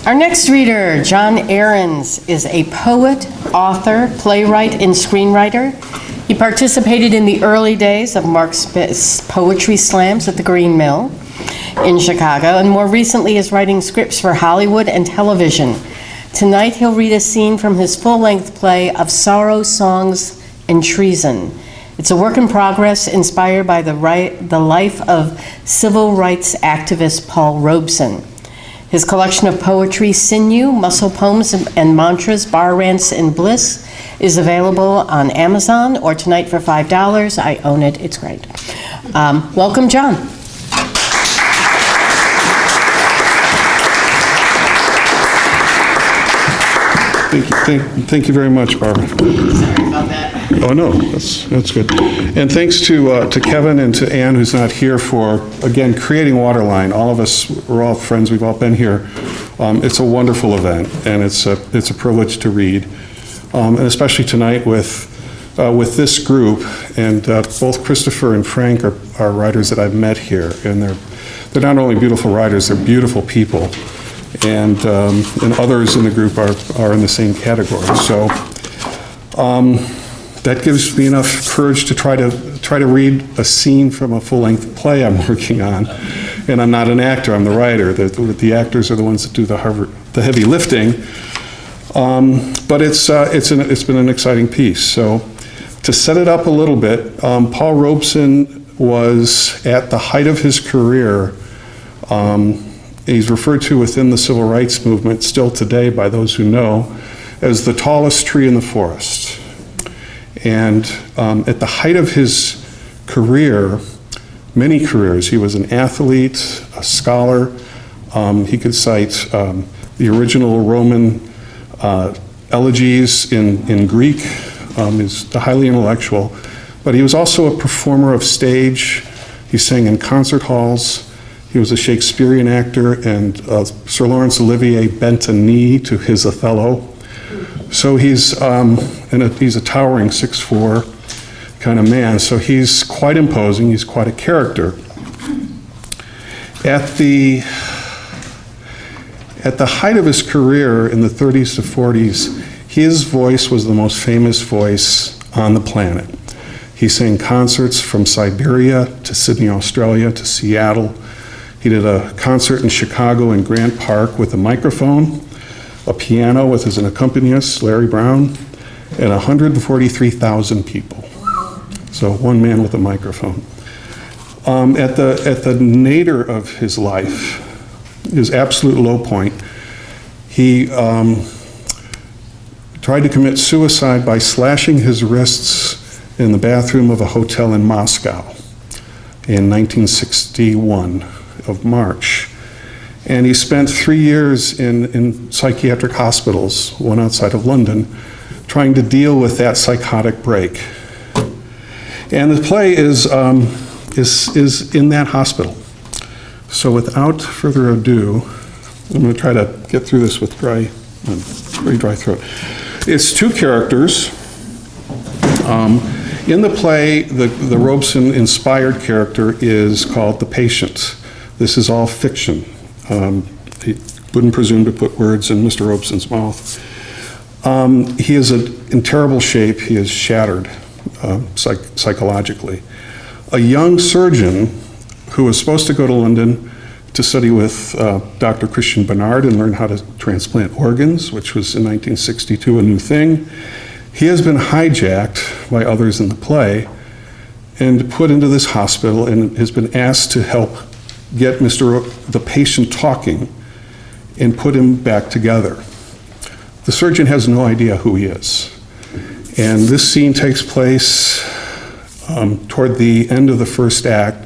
Our next reader, John Arends, is a poet, author, playwright, and screenwriter. He participated in the early days of Marc Smith's poetry slams at the Green Mill in Chicago, and more recently is writing scripts for Hollywood and television. Tonight he'll read a scene from his full-length play of Sorrow, Songs, and Treason. It's a work in progress inspired by the life of civil rights activist Paul Robeson. His collection of poetry, Sinew, Muscle Poems and Mantras, Bar Rants and Bliss, is available on Amazon or tonight for $5. I own it. It's great. Welcome, John. Thank you very much, Barbara. Sorry about that. Oh, no, that's good. And thanks to Kevin and to Ann, who's not here, for, again, creating Waterline. All of us, we're all friends, we've all been here. It's a wonderful event, and it's a privilege to read. And especially tonight with this group, and both Christopher and Frank are writers that I've met here, and they're not only beautiful writers, they're beautiful people. And others in the group are in the same category. So that gives me enough courage to try to read a scene from a full-length play I'm working on. And I'm not an actor, I'm the writer. The actors are the ones that do the heavy lifting. But it's been an exciting piece. So to set it up a little bit, Paul Robeson was at the height of his career. He's referred to within the civil rights movement still today by those who know as the tallest tree in the forest. And at the height of his career, many careers, he was an athlete, a scholar. He could cite the original Roman elegies in Greek. He's highly intellectual, but he was also a performer of stage. He sang in concert halls. He was a Shakespearean actor, and Sir Laurence Olivier bent a knee to his Othello. So he's a towering 6'4" kind of man. So he's quite imposing. He's quite a character. At the height of his career in the 30s to 40s, his voice was the most famous voice on the planet. He sang concerts from Siberia to Sydney, Australia to Seattle. He did a concert in Chicago in Grant Park with a microphone, a piano with as an accompanist, Larry Brown, and 143,000 people. So one man with a microphone. At the nadir of his life, his absolute low point, he tried to commit suicide by slashing his wrists in the bathroom of a hotel in Moscow in 1961. Of March. And he spent 3 years in psychiatric hospitals, one outside of London, trying to deal with that psychotic break. And the play is in that hospital. So without further ado, I'm going to try to get through this with very dry throat. It's two characters. In the play, the Robeson-inspired character is called the patient. This is all fiction. He wouldn't presume to put words in Mr. Robeson's mouth. He is in terrible shape. He is shattered psychologically. A young surgeon who was supposed to go to London to study with Dr. Christian Barnard and learn how to transplant organs, which was in 1962 a new thing. He has been hijacked by others in the play and put into this hospital and has been asked to help get the patient talking and put him back together. The surgeon has no idea who he is. And this scene takes place toward the end of the first act,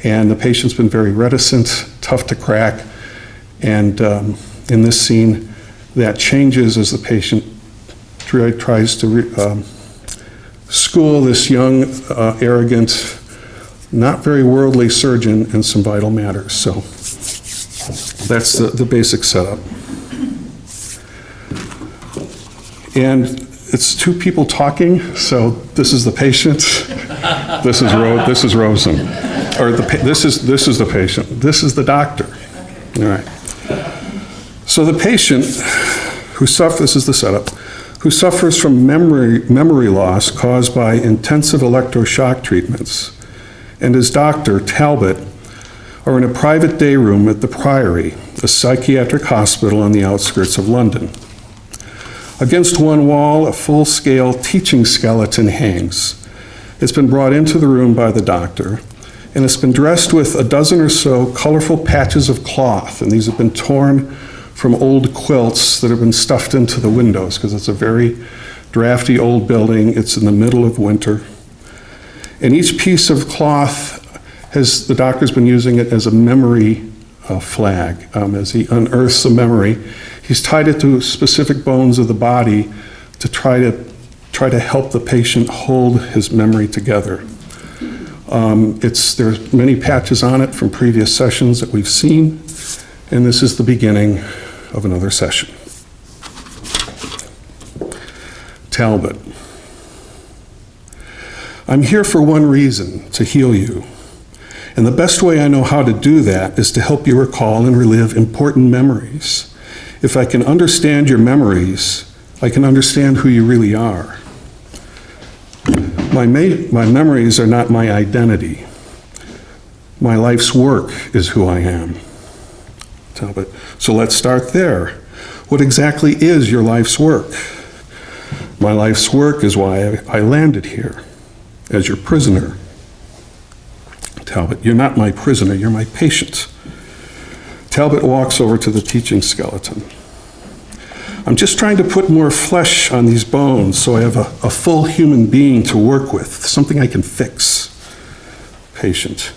and the patient's been very reticent, tough to crack, and in this scene, that changes as the patient tries to school this young, arrogant, not very worldly surgeon in some vital matters. So that's the basic setup. And it's two people talking, so this is the patient, this is Robeson. Or this is the patient, this is the doctor. All right. So the patient who suffers, this is the setup, who suffers from memory loss caused by intensive electroshock treatments, and his doctor, Talbot, are in a private day room at the Priory, a psychiatric hospital on the outskirts of London. Against one wall, a full-scale teaching skeleton hangs. It's been brought into the room by the doctor, and it's been dressed with a dozen or so colorful patches of cloth, and these have been torn from old quilts that have been stuffed into the windows, because it's a very drafty old building. It's in the middle of winter. And each piece of cloth the doctor's been using it as a memory flag. As he unearths a memory, he's tied it to specific bones of the body to try to help the patient hold his memory together. There's many patches on it from previous sessions that we've seen, and this is the beginning of another session. Talbot. I'm here for one reason, to heal you. And the best way I know how to do that is to help you recall and relive important memories. If I can understand your memories, I can understand who you really are. My memories are not my identity. My life's work is who I am. Talbot. So let's start there. What exactly is your life's work? My life's work is why I landed here, as your prisoner. Talbot, you're not my prisoner, you're my patient. Talbot walks over to the teaching skeleton. I'm just trying to put more flesh on these bones so I have a full human being to work with, something I can fix. Patient,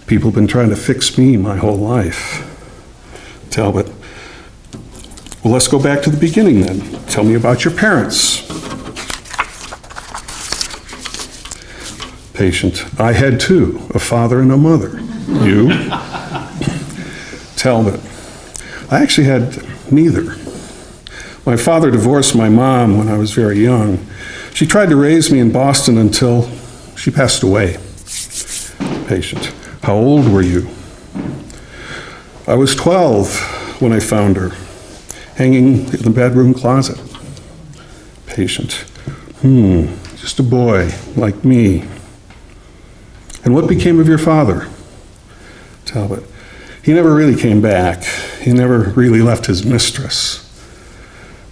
people have been trying to fix me my whole life. Talbot, well, let's go back to the beginning then. Tell me about your parents. Patient, I had two, a father and a mother. You? Talbot, I actually had neither. My father divorced my mom when I was very young. She tried to raise me in Boston until she passed away. Patient, how old were you? I was 12 when I found her, hanging in the bedroom closet. Patient, just a boy like me. And what became of your father? Talbot, he never really came back. He never really left his mistress.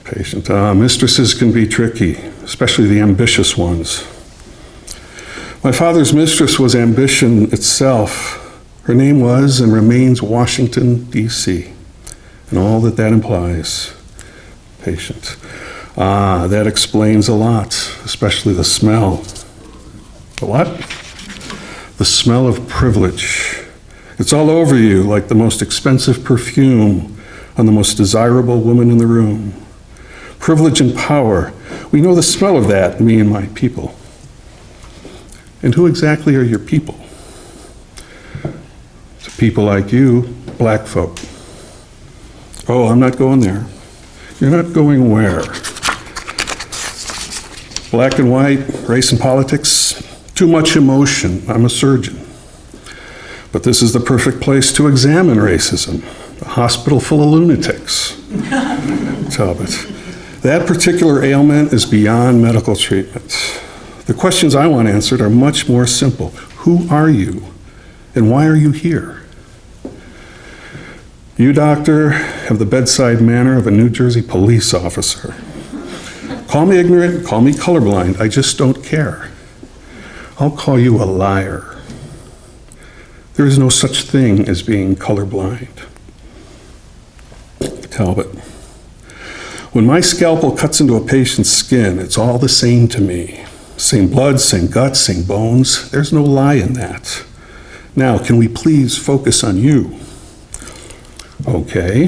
Patient, mistresses can be tricky, especially the ambitious ones. My father's mistress was ambition itself. Her name was and remains Washington, D.C., and all that implies. Patient, that explains a lot, especially the smell. The what? The smell of privilege. It's all over you like the most expensive perfume on the most desirable woman in the room. Privilege and power. We know the smell of that, me and my people. And who exactly are your people? To people like you, black folk. Oh, I'm not going there. You're not going where? Black and white, race and politics, too much emotion. I'm a surgeon. But this is the perfect place to examine racism. A hospital full of lunatics. Talbot. That particular ailment is beyond medical treatment. The questions I want answered are much more simple. Who are you? And why are you here? You, doctor, have the bedside manner of a New Jersey police officer. Call me ignorant, call me colorblind, I just don't care. I'll call you a liar. There is no such thing as being colorblind. Talbot. When my scalpel cuts into a patient's skin, it's all the same to me. Same blood, same guts, same bones. There's no lie in that. Now, can we please focus on you? Okay.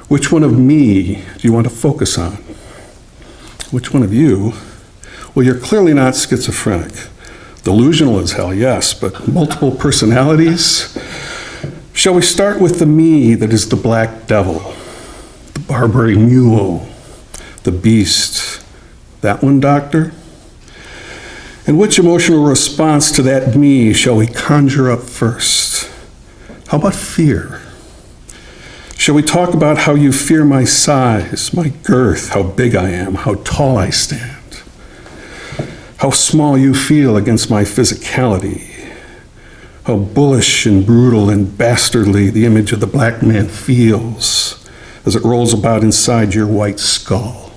Which one of me do you want to focus on? Which one of you? Well, you're clearly not schizophrenic. Delusional as hell, yes, but multiple personalities? Shall we start with the me that is the black devil, the Barbary mule, the beast? That one, doctor? And which emotional response to that me shall we conjure up first? How about fear? Shall we talk about how you fear my size, my girth, how big I am, how tall I stand, how small you feel against my physicality, how bullish and brutal and bastardly the image of the black man feels as it rolls about inside your white skull,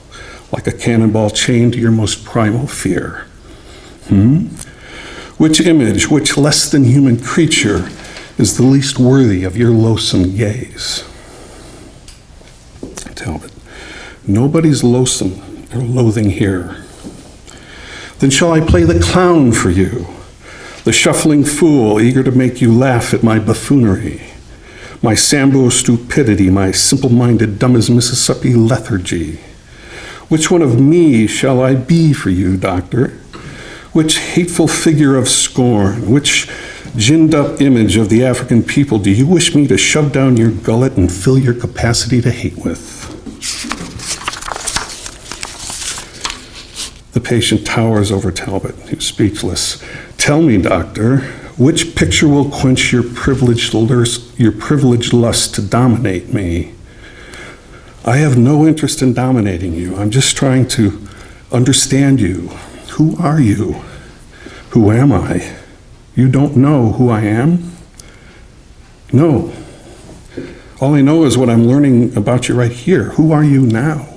like a cannonball chained to your most primal fear? Which image, which less than human creature is the least worthy of your loathsome gaze? Talbot, nobody's loathsome or loathing here. Then shall I play the clown for you, the shuffling fool eager to make you laugh at my buffoonery, my Sambo stupidity, my simple-minded dumb as Mississippi lethargy? Which one of me shall I be for you, doctor? Which hateful figure of scorn, which ginned-up image of the African people do you wish me to shove down your gullet and fill your capacity to hate with? The patient towers over Talbot, who's speechless. Tell me, doctor, which picture will quench your privileged lust to dominate me? I have no interest in dominating you. I'm just trying to understand you. Who are you? Who am I? You don't know who I am? No. All I know is what I'm learning about you right here. Who are you now?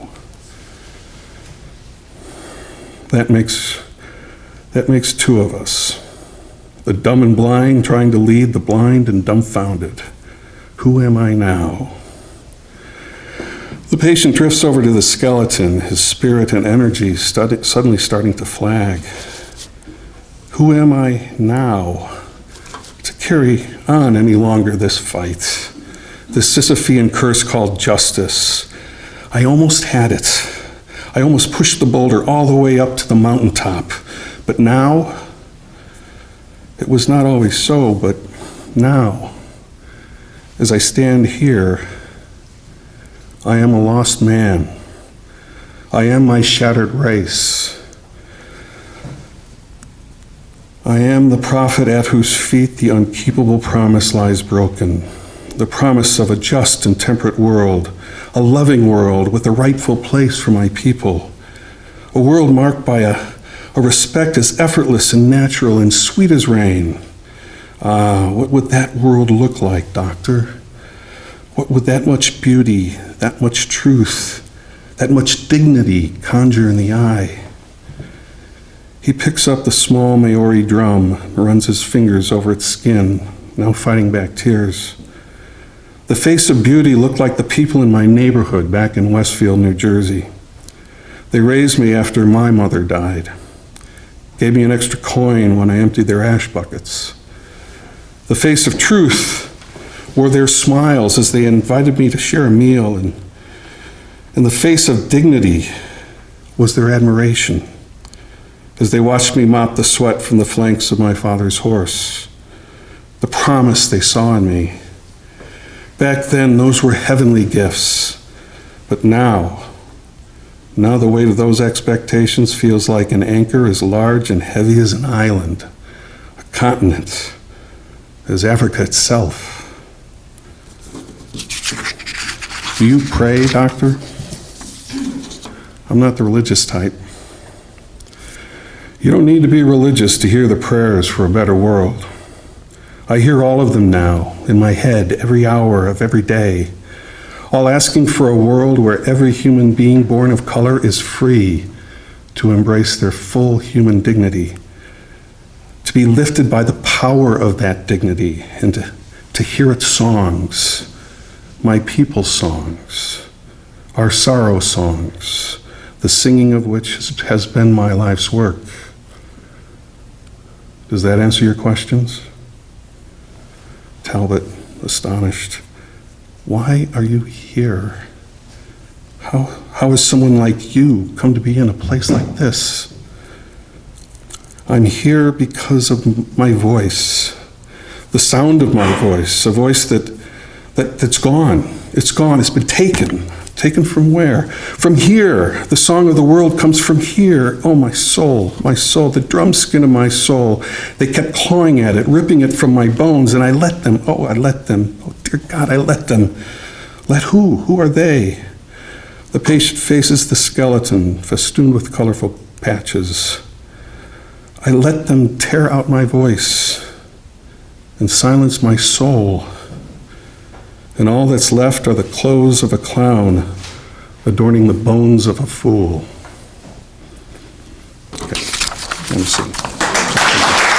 That makes two of us. The dumb and blind trying to lead the blind and dumbfounded. Who am I now? The patient drifts over to the skeleton, his spirit and energy suddenly starting to flag. Who am I now to carry on any longer this fight, this Sisyphean curse called justice? I almost had it. I almost pushed the boulder all the way up to the mountaintop. But now, it was not always so, but now, as I stand here, I am a lost man. I am my shattered race. I am the prophet at whose feet the unkeepable promise lies broken, the promise of a just and temperate world, a loving world with a rightful place for my people, a world marked by a respect as effortless and natural and sweet as rain. What would that world look like, doctor? What would that much beauty, that much truth, that much dignity conjure in the eye? He picks up the small Maori drum, runs his fingers over its skin, now fighting back tears. The face of beauty looked like the people in my neighborhood back in Westfield, New Jersey. They raised me after my mother died, gave me an extra coin when I emptied their ash buckets. The face of truth wore their smiles as they invited me to share a meal, and the face of dignity was their admiration as they watched me mop the sweat from the flanks of my father's horse. The promise they saw in me. Back then, those were heavenly gifts. But now the weight of those expectations feels like an anchor as large and heavy as an island, a continent, as Africa itself. Do you pray, doctor? I'm not the religious type. You don't need to be religious to hear the prayers for a better world. I hear all of them now, in my head, every hour of every day, all asking for a world where every human being born of color is free to embrace their full human dignity, to be lifted by the power of that dignity, and to hear its songs, my people's songs, our sorrow songs, the singing of which has been my life's work. Does that answer your questions? Talbot, astonished. Why are you here? How has someone like you come to be in a place like this? I'm here because of my voice, the sound of my voice, a voice that's gone. It's gone. It's been taken. Taken from where? From here. The song of the world comes from here. Oh, my soul, the drum skin of my soul. They kept clawing at it, ripping it from my bones, and I let them. Oh, dear God, I let them. Let who? Who are they? The patient faces the skeleton, festooned with colorful patches. I let them tear out my voice and silence my soul. And all that's left are the clothes of a clown adorning the bones of a fool. Okay, let me see.